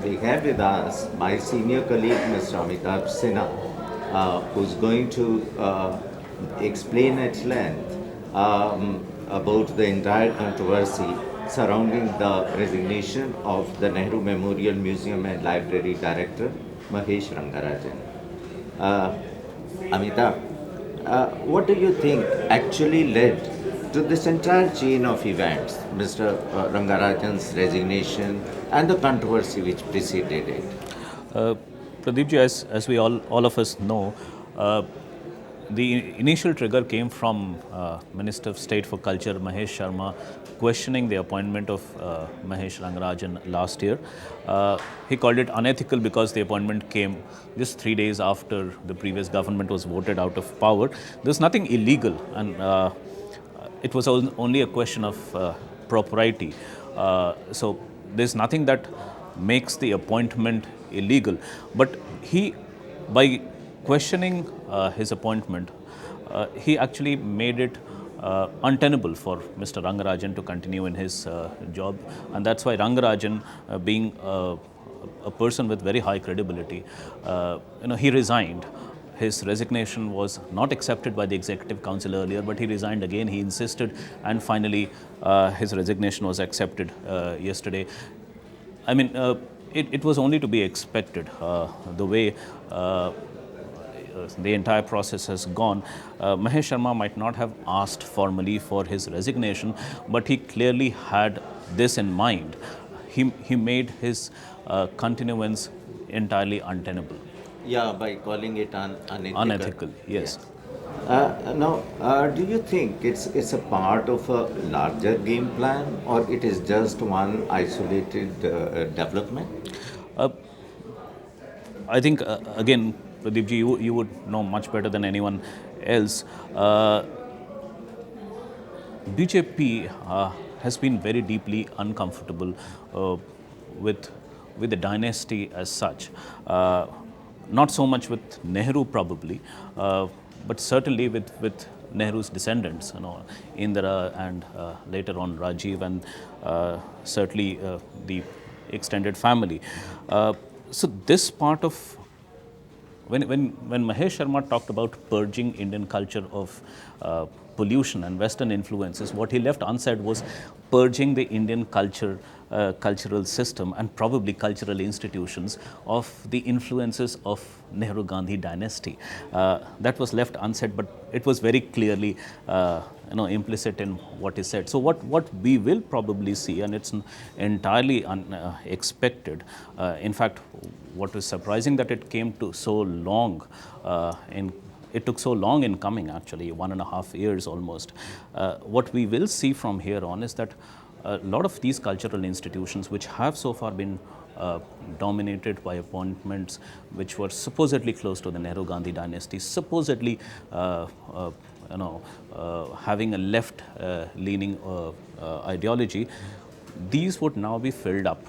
we have with us my senior colleague, Mr. Amitabh Sinha, who's going to explain at length about the entire controversy surrounding the resignation of the Nehru Memorial Museum and Library Director, Mahesh Rangarajan. Uh, Amitabh, what do you think actually led to this entire chain of events, Mr. Rangarajan's resignation and the controversy which preceded it? Uh, Pradeep ji, as we all of us know, uh, the initial trigger came from Minister of State for Culture Mahesh Sharma questioning the appointment of Mahesh Rangarajan last year. He called it unethical because the appointment came just 3 days after the previous government was voted out of power. There's nothing illegal, and it was only a question of propriety. So there's nothing that makes the appointment illegal. But he, by questioning his appointment, he actually made it untenable for Mr. Rangarajan to continue in his job. And that's why Rangarajan, being a person with very high credibility, he resigned. His resignation was not accepted by the Executive Council earlier, but he resigned again. He insisted, and finally, his resignation was accepted yesterday. I mean, it was only to be expected. The way the entire process has gone, Mahesh Sharma might not have asked formally for his resignation, but he clearly had this in mind. He made his continuance entirely untenable. Yeah, by calling it unethical. Unethical, yes. Now, do you think it's a part of a larger game plan, or it is just one isolated development? Uh, I think, again, Pradeep ji, you would know much better than anyone else. BJP has been very deeply uncomfortable with the dynasty as such. Not so much with Nehru probably, but certainly with Nehru's descendants, Indira and later on Rajiv, and certainly the extended family. So this part of when Mahesh Sharma talked about purging Indian culture of pollution and Western influences, what he left unsaid was purging the Indian cultural system and probably cultural institutions of the influences of Nehru-Gandhi dynasty. That was left unsaid, but it was very clearly implicit in what he said. So what we will probably see, and it's entirely unexpected. In fact, what was surprising that it came to so long it took so long in coming, actually, 1.5 years almost. What we will see from here on is that a lot of these cultural institutions, which have so far been dominated by appointments which were supposedly close to the Nehru-Gandhi dynasty, supposedly having a left-leaning ideology, these would now be filled up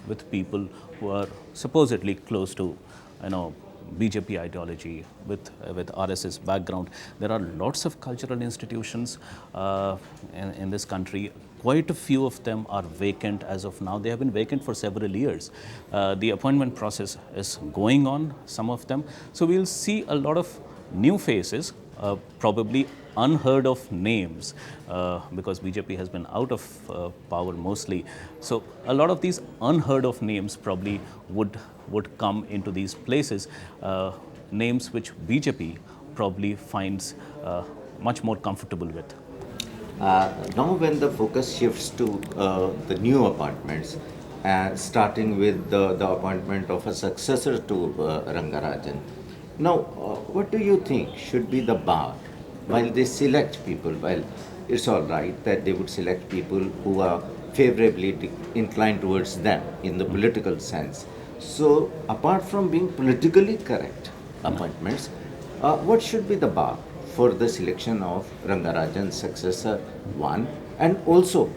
with people who are supposedly close to, BJP ideology, with RSS background. There are lots of cultural institutions in this country. Quite a few of them are vacant as of now. They have been vacant for several years. The appointment process is going on, some of them. So we'll see a lot of new faces, probably unheard of names, because BJP has been out of power mostly. So a lot of these unheard of names probably would come into these places, names which BJP probably finds much more comfortable with. Now, when the focus shifts to the new appointments, starting with the appointment of a successor to Rangarajan, now, what do you think should be the bar while they select people? Well, it's all right that they would select people who are favorably inclined towards them in the political sense. So, apart from being politically correct appointments, what should be the bar for the selection of Rangarajan's successor, one, and also,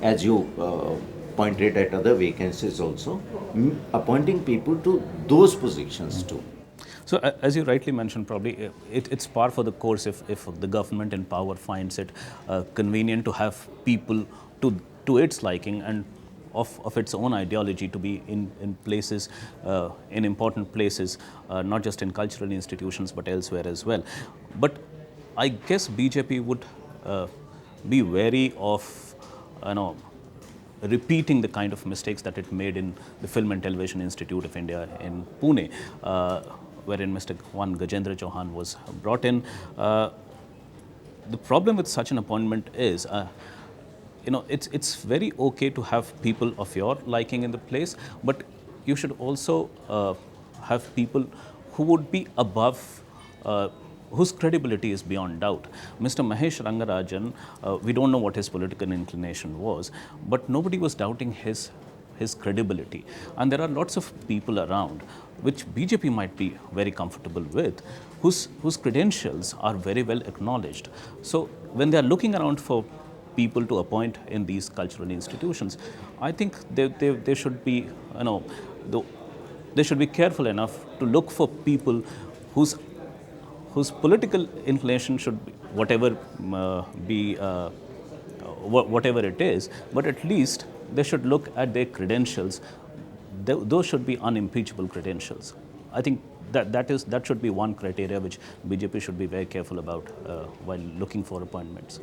as you pointed at other vacancies also, appointing people to those positions too? So, as you rightly mentioned, probably it's par for the course if the government in power finds it convenient to have people to its liking, and of its own ideology to be in places, in important places, not just in cultural institutions but elsewhere as well. But I guess BJP would be wary of, you know, repeating the kind of mistakes that it made in the Film and Television Institute of India in Pune, wherein Mr. One Gajendra Chauhan was brought in. The problem with such an appointment is, it's very okay to have people of your liking in the place, but you should also have people who would be above, whose credibility is beyond doubt. Mr. Mahesh Rangarajan, we don't know what his political inclination was, but nobody was doubting his credibility. And there are lots of people around which BJP might be very comfortable with, whose credentials are very well acknowledged. So when they are looking around for people to appoint in these cultural institutions, I think they should be, they should be careful enough to look for people whose whose political inclination should be whatever it is, but at least they should look at their credentials. Those should be unimpeachable credentials. I think that should be one criteria which BJP should be very careful about while looking for appointments.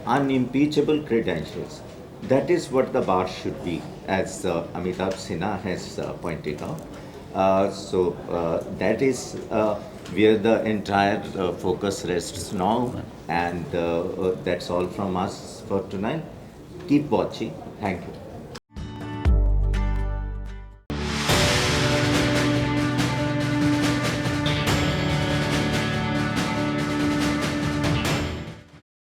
Unimpeachable credentials. That is what the bar should be, as Amitabh Sinha has pointed out. That is where the entire focus rests now, and that's all from us for tonight. Keep watching. Thank you.